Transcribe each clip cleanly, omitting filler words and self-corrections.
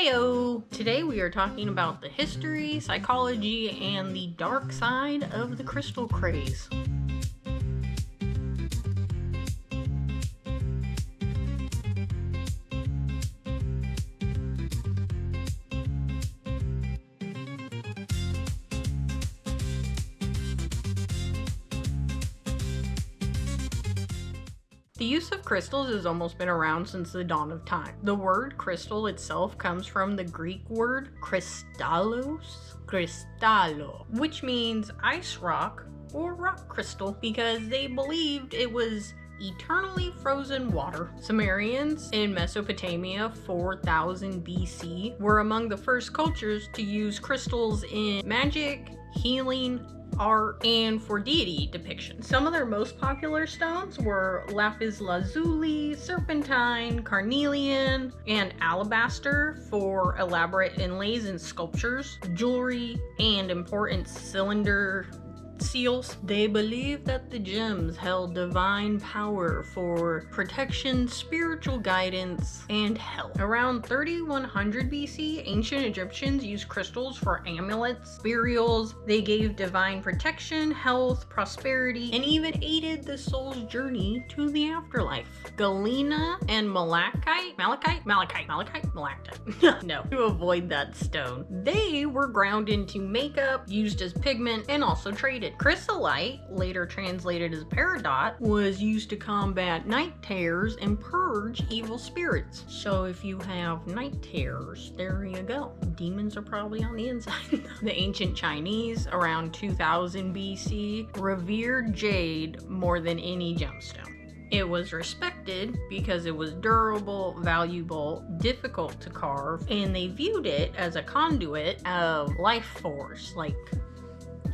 Heyo! Today we are talking about the history, psychology, and the dark side of the crystal craze. The use of crystals has almost been around since the dawn of time. The word crystal itself comes from the Greek word kristallo, which means ice rock or rock crystal, because they believed it was eternally frozen water. Sumerians in Mesopotamia 4000 BC were among the first cultures to use crystals in magic, healing, art, and for deity depictions. Some of their most popular stones were lapis lazuli, serpentine, carnelian, and alabaster for elaborate inlays and sculptures, jewelry, and important cylinder seals. They believed that the gems held divine power for protection, spiritual guidance, and health. Around 3100 BC, ancient Egyptians used crystals for amulets, burials. They gave divine protection, health, prosperity, and even aided the soul's journey to the afterlife. Galena and malachite, no, to avoid that stone. They were ground into makeup, used as pigment, and also traded. Chrysolite, later translated as peridot, was used to combat night terrors and purge evil spirits. So if you have night terrors, there you go. Demons are probably on the inside. The ancient Chinese, around 2000 BC, revered jade more than any gemstone. It was respected because it was durable, valuable, difficult to carve, and they viewed it as a conduit of life force, like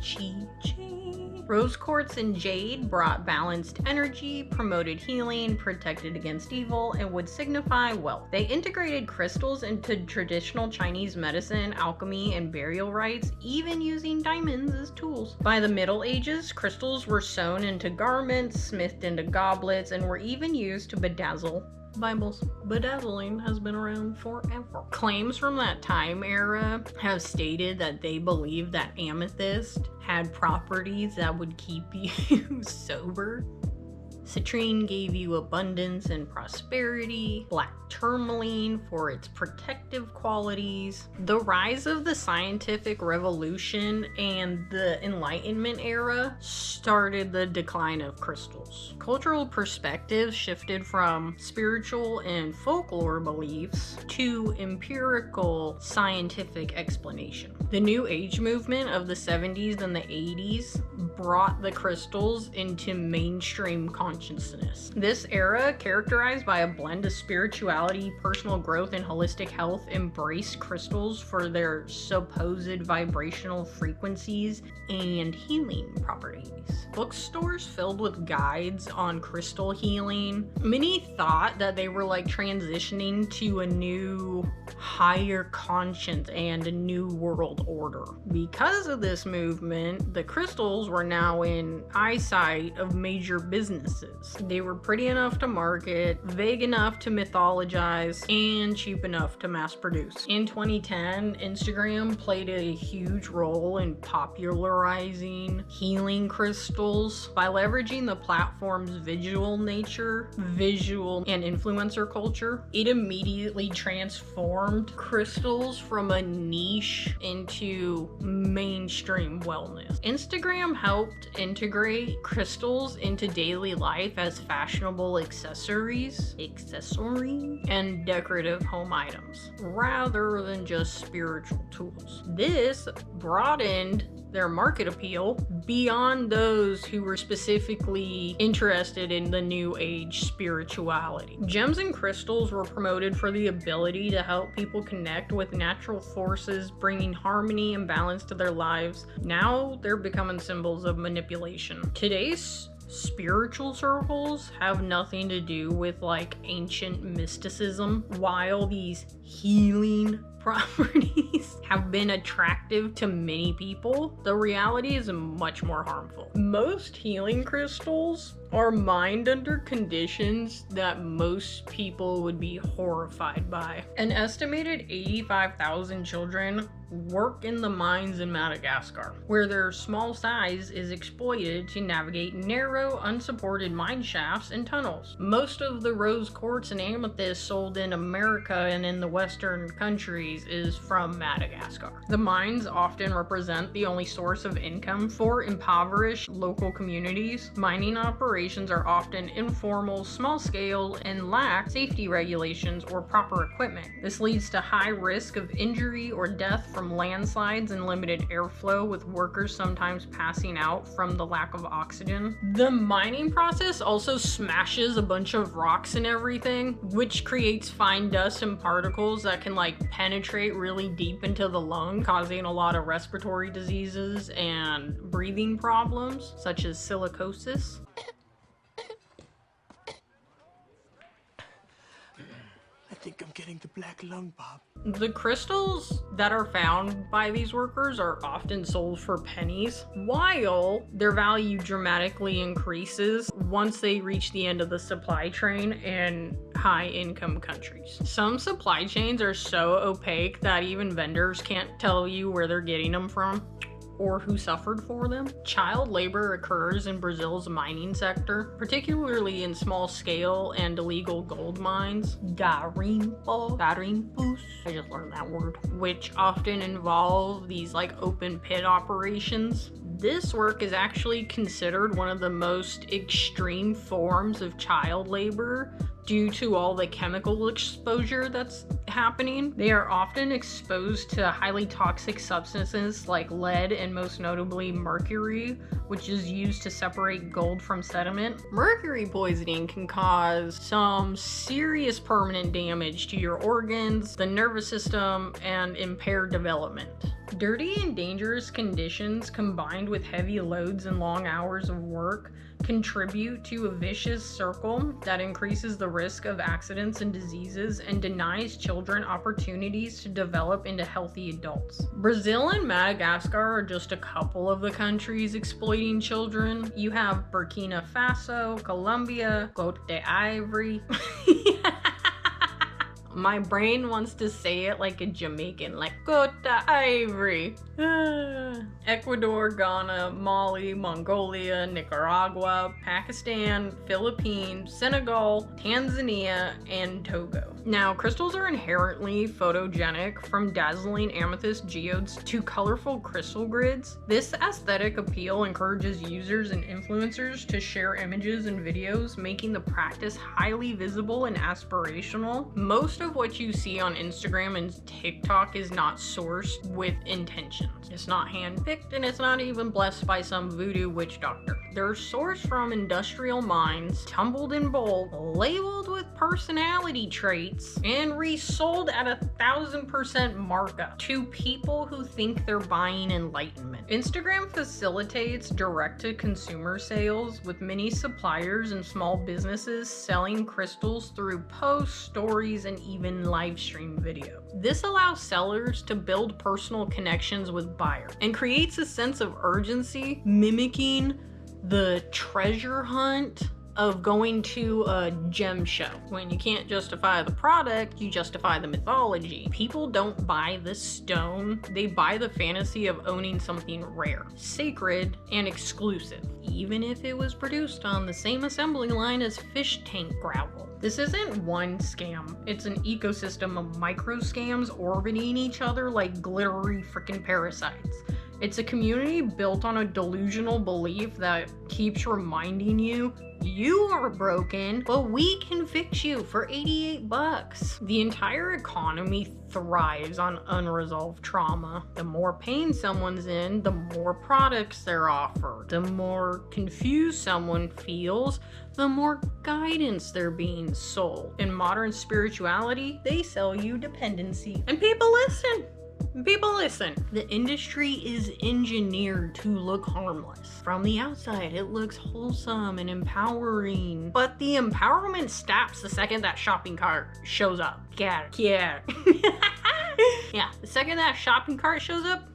Chi. Rose quartz and jade brought balanced energy, promoted healing, protected against evil, and would signify wealth. They integrated crystals into traditional Chinese medicine, alchemy, and burial rites, even using diamonds as tools. By the Middle Ages, crystals were sewn into garments, smithed into goblets, and were even used to bedazzle Bibles. Bedazzling has been around forever. Claims from that time era have stated that they believed that amethyst had properties that would keep you sober. Citrine gave you abundance and prosperity. Black tourmaline for its protective qualities. The rise of the scientific revolution and the Enlightenment era started the decline of crystals. Cultural perspectives shifted from spiritual and folklore beliefs to empirical scientific explanation. The New Age movement of the 70s and the 80s brought the crystals into mainstream consciousness. This era, characterized by a blend of spirituality, personal growth, and holistic health, embraced crystals for their supposed vibrational frequencies and healing properties. Bookstores filled with guides on crystal healing. Many thought that they were like transitioning to a new higher conscience and a new world order. Because of this movement, the crystals were now in eyesight of major businesses. They were pretty enough to market, vague enough to mythologize, and cheap enough to mass produce. In 2010, Instagram played a huge role in popularizing healing crystals by leveraging the platform's visual nature, visual and influencer culture. It immediately transformed crystals from a niche into mainstream wellness. Instagram helped integrate crystals into daily life as fashionable accessories and decorative home items, rather than just spiritual tools. This broadened their market appeal beyond those who were specifically interested in the new age spirituality. Gems and crystals were promoted for the ability to help people connect with natural forces, bringing harmony and balance to their lives. Now they're becoming symbols of manipulation. Today's spiritual circles have nothing to do with like ancient mysticism, while these healing properties have been attractive to many people, the reality is much more harmful. Most healing crystals are mined under conditions that most people would be horrified by. An estimated 85,000 children work in the mines in Madagascar, where their small size is exploited to navigate narrow, unsupported mine shafts and tunnels. Most of the rose quartz and amethyst sold in America and in the Western countries is from Madagascar. The mines often represent the only source of income for impoverished local communities. Mining operations are often informal, small scale, and lack safety regulations or proper equipment. This leads to high risk of injury or death from landslides and limited airflow, with workers sometimes passing out from the lack of oxygen. The mining process also smashes a bunch of rocks and everything, which creates fine dust and particles that can penetrate really deep into the lung, causing a lot of respiratory diseases and breathing problems such as silicosis. I think I'm getting the black lung, Bob. The crystals that are found by these workers are often sold for pennies, while their value dramatically increases once they reach the end of the supply chain in high-income countries. Some supply chains are so opaque that even vendors can't tell you where they're getting them from or who suffered for them. Child labor occurs in Brazil's mining sector, particularly in small-scale and illegal gold mines, garimpos, I just learned that word, which often involve these open pit operations. This work is actually considered one of the most extreme forms of child labor due to all the chemical exposure that's happening. They are often exposed to highly toxic substances like lead and most notably mercury, which is used to separate gold from sediment. Mercury poisoning can cause some serious permanent damage to your organs, the nervous system, and impaired development. Dirty and dangerous conditions combined with heavy loads and long hours of work contribute to a vicious circle that increases the risk of accidents and diseases and denies children opportunities to develop into healthy adults. Brazil and Madagascar are just a couple of the countries exploiting children. You have Burkina Faso, Colombia, Cote d'Ivoire. My brain wants to say it like a Jamaican, like Cote d'Ivory. Ecuador, Ghana, Mali, Mongolia, Nicaragua, Pakistan, Philippines, Senegal, Tanzania, and Togo. Now, crystals are inherently photogenic, from dazzling amethyst geodes to colorful crystal grids. This aesthetic appeal encourages users and influencers to share images and videos, making the practice highly visible and aspirational. Most of what you see on Instagram and TikTok is not sourced with intentions. It's not handpicked, and it's not even blessed by some voodoo witch doctor. They're sourced from industrial mines, tumbled in bulk, labeled with personality traits, and resold at 1,000% markup to people who think they're buying enlightenment. Instagram facilitates direct-to-consumer sales, with many suppliers and small businesses selling crystals through posts, stories, and even live stream videos. This allows sellers to build personal connections with buyers and creates a sense of urgency, mimicking the treasure hunt of going to a gem show. When you can't justify the product, you justify the mythology. People don't buy the stone, they buy the fantasy of owning something rare, sacred, and exclusive, even if it was produced on the same assembly line as fish tank gravel. This isn't one scam, it's an ecosystem of micro scams orbiting each other like glittery freaking parasites. It's a community built on a delusional belief that keeps reminding you, you are broken, but we can fix you for $88. The entire economy thrives on unresolved trauma. The more pain someone's in, the more products they're offered. The more confused someone feels, the more guidance they're being sold. In modern spirituality, they sell you dependency. And people listen. People listen. The industry is engineered to look harmless. From the outside, it looks wholesome and empowering. But the empowerment stops the second that shopping cart shows up. Get it. Yeah, the second that shopping cart shows up,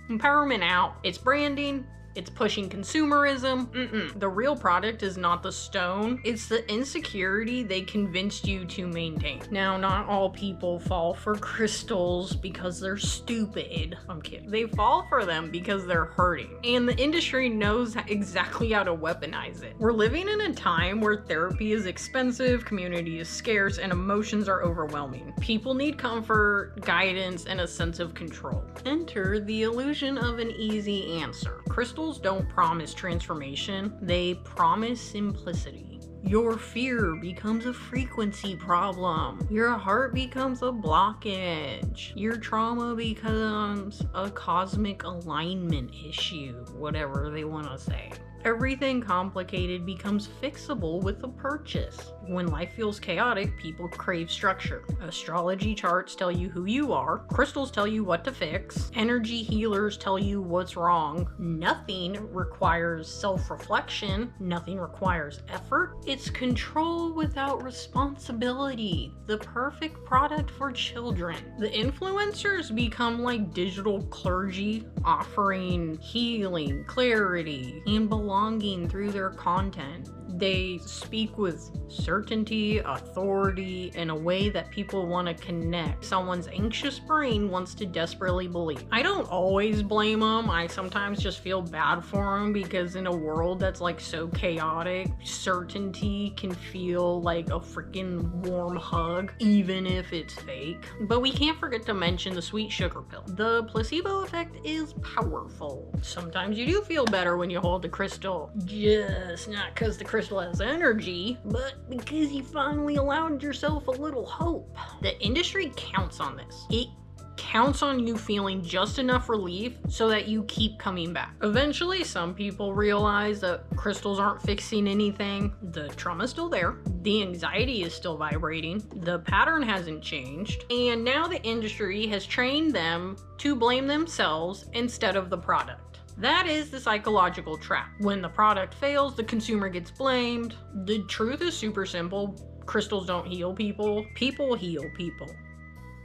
empowerment out. It's branding. It's pushing consumerism. The real product is not the stone. It's the insecurity they convinced you to maintain. Now, not all people fall for crystals because they're stupid. I'm kidding. They fall for them because they're hurting. And the industry knows exactly how to weaponize it. We're living in a time where therapy is expensive, community is scarce, and emotions are overwhelming. People need comfort, guidance, and a sense of control. Enter the illusion of an easy answer. Crystals don't promise transformation, they promise simplicity. Your fear becomes a frequency problem. Your heart becomes a blockage. Your trauma becomes a cosmic alignment issue, whatever they want to say. Everything complicated becomes fixable with a purchase. When life feels chaotic, people crave structure. Astrology charts tell you who you are. Crystals tell you what to fix. Energy healers tell you what's wrong. Nothing requires self-reflection. Nothing requires effort. It's control without responsibility. The perfect product for children. The influencers become like digital clergy, offering healing, clarity, and belonging through their content. They speak with certainty, authority, in a way that people want to connect. Someone's anxious brain wants to desperately believe. I don't always blame them. I sometimes just feel bad for them because in a world that's like so chaotic, certainty can feel like a freaking warm hug, even if it's fake. But we can't forget to mention the sweet sugar pill. The placebo effect is powerful. Sometimes you do feel better when you hold the crystal, just not because the crystal has energy, but because you finally allowed yourself a little hope. The industry counts on this. It counts on you feeling just enough relief so that you keep coming back. Eventually, some people realize that crystals aren't fixing anything. The trauma's still there. The anxiety is still vibrating. The pattern hasn't changed. And now the industry has trained them to blame themselves instead of the product. That is the psychological trap. When the product fails, the consumer gets blamed. The truth is super simple. Crystals don't heal people. People heal people.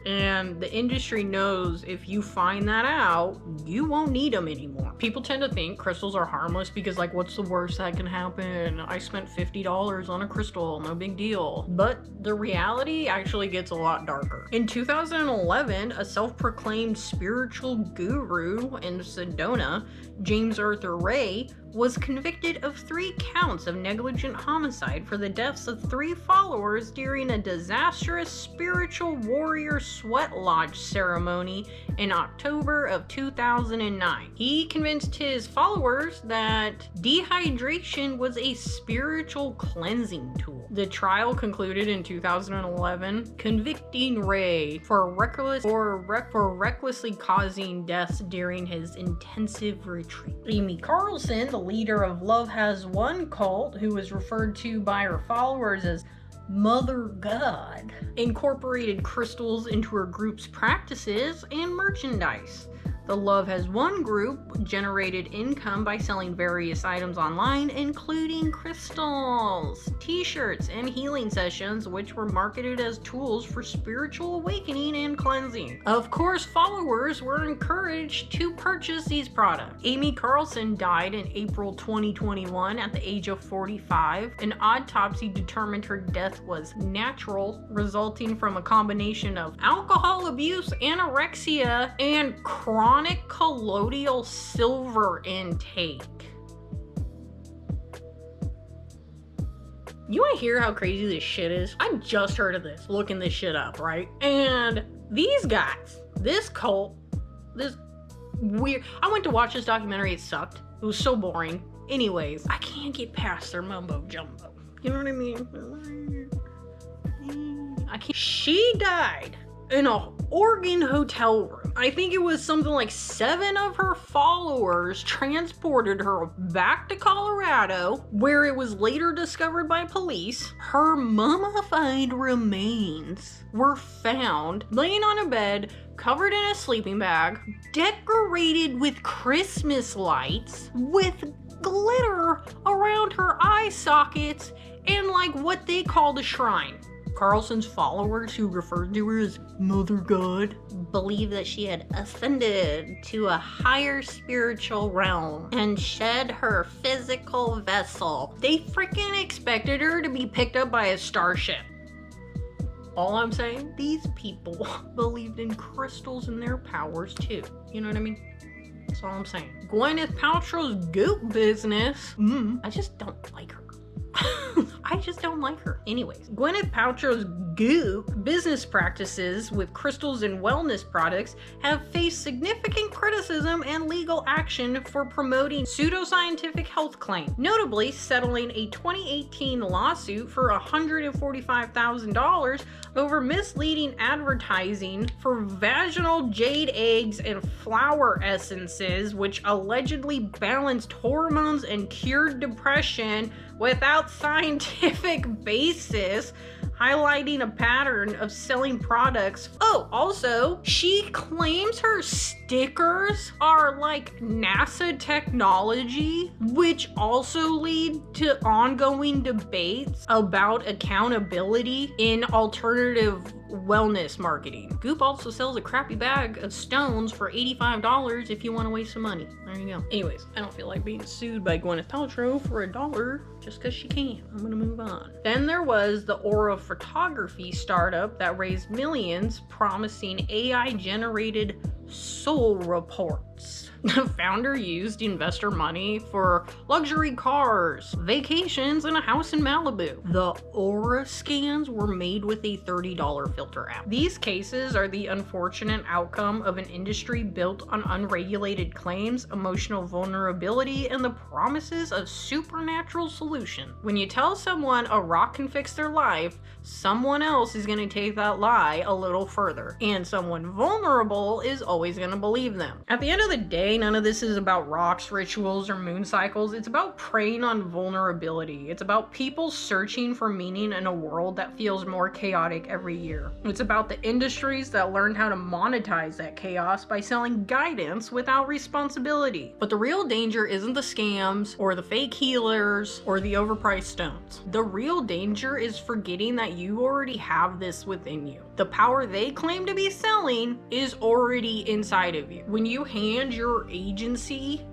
And the industry knows if you find that out, you won't need them anymore. People tend to think crystals are harmless because, like, what's the worst that can happen? I spent $50 on a crystal, no big deal. But the reality actually gets a lot darker. In 2011, a self-proclaimed spiritual guru in Sedona, James Arthur Ray, was convicted of 3 counts of negligent homicide for the deaths of 3 followers during a disastrous spiritual warrior sweat lodge ceremony in October of 2009. He convinced his followers that dehydration was a spiritual cleansing tool. The trial concluded in 2011, convicting Ray for recklessly causing deaths during his intensive retreat. Amy Carlson, the leader of Love Has One cult, who was referred to by her followers as Mother God, incorporated crystals into her group's practices and merchandise. The Love Has One group generated income by selling various items online, including crystals, t-shirts, and healing sessions, which were marketed as tools for spiritual awakening and cleansing. Of course, followers were encouraged to purchase these products. Amy Carlson died in April 2021 at the age of 45. An autopsy determined her death was natural, resulting from a combination of alcohol abuse, anorexia, and chronic colloidal silver intake. You want to hear how crazy this shit is? I just heard of this, looking this shit up, right? And these guys, this cult, this weird... I went to watch this documentary, it sucked. It was so boring. Anyways, I can't get past their mumbo jumbo. You know what I mean? I can't... She died in a Oregon hotel room. I think it was something like 7 of her followers transported her back to Colorado, where it was later discovered by police. Her mummified remains were found laying on a bed, covered in a sleeping bag, decorated with Christmas lights, with glitter around her eye sockets, and like what they called a shrine. Carlson's followers, who referred to her as Mother God, believed that she had ascended to a higher spiritual realm and shed her physical vessel. They freaking expected her to be picked up by a starship. All I'm saying, these people believed in crystals and their powers too. You know what I mean? That's all I'm saying. Gwyneth Paltrow's goop business, I just don't like her. I just don't like her. Anyways, Gwyneth Paltrow's goop business practices with crystals and wellness products have faced significant criticism and legal action for promoting pseudoscientific health claims, notably settling a 2018 lawsuit for $145,000 over misleading advertising for vaginal jade eggs and flower essences, which allegedly balanced hormones and cured depression without scientific basis, highlighting a pattern of selling products. Oh, also, she claims her stickers are like NASA technology, which also lead to ongoing debates about accountability in alternative wellness marketing. Goop also sells a crappy bag of stones for $85 if you want to waste some money. There you go. Anyways, I don't feel like being sued by Gwyneth Paltrow for $1 just because she can. I'm gonna move on. Then there was the Aura Photography startup that raised millions promising AI-generated soul reports. The founder used investor money for luxury cars, vacations, and a house in Malibu. The Aura scans were made with a $30 filter app. These cases are the unfortunate outcome of an industry built on unregulated claims, emotional vulnerability, and the promises of supernatural solutions. When you tell someone a rock can fix their life, someone else is going to take that lie a little further, and someone vulnerable is always going to believe them. At the end of the day, none of this is about rocks, rituals, or moon cycles. It's about preying on vulnerability. It's about people searching for meaning in a world that feels more chaotic every year. It's about the industries that learned how to monetize that chaos by selling guidance without responsibility. But the real danger isn't the scams or the fake healers or the overpriced stones. The real danger is forgetting that you already have this within you. The power they claim to be selling is already inside of you. When you hand your agency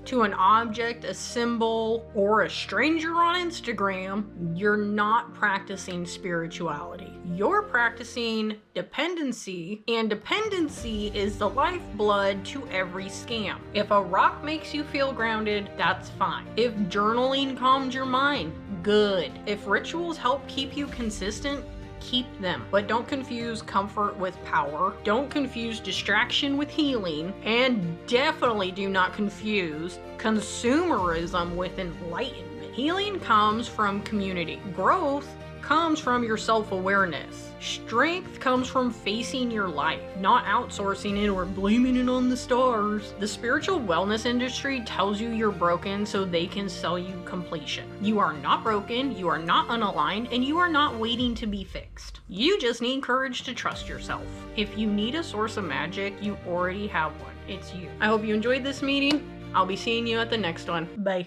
to an object, a symbol, or a stranger on Instagram, you're not practicing spirituality. You're practicing dependency, and dependency is the lifeblood to every scam. If a rock makes you feel grounded, that's fine. If journaling calms your mind, good. If rituals help keep you consistent, keep them. But don't confuse comfort with power. Don't confuse distraction with healing. And definitely do not confuse consumerism with enlightenment. Healing comes from community. Growth comes from your self-awareness. Strength comes from facing your life, not outsourcing it or blaming it on the stars. The spiritual wellness industry tells you you're broken so they can sell you completion. You are not broken, you are not unaligned, and you are not waiting to be fixed. You just need courage to trust yourself. If you need a source of magic, you already have one. It's you. I hope you enjoyed this meeting. I'll be seeing you at the next one. Bye.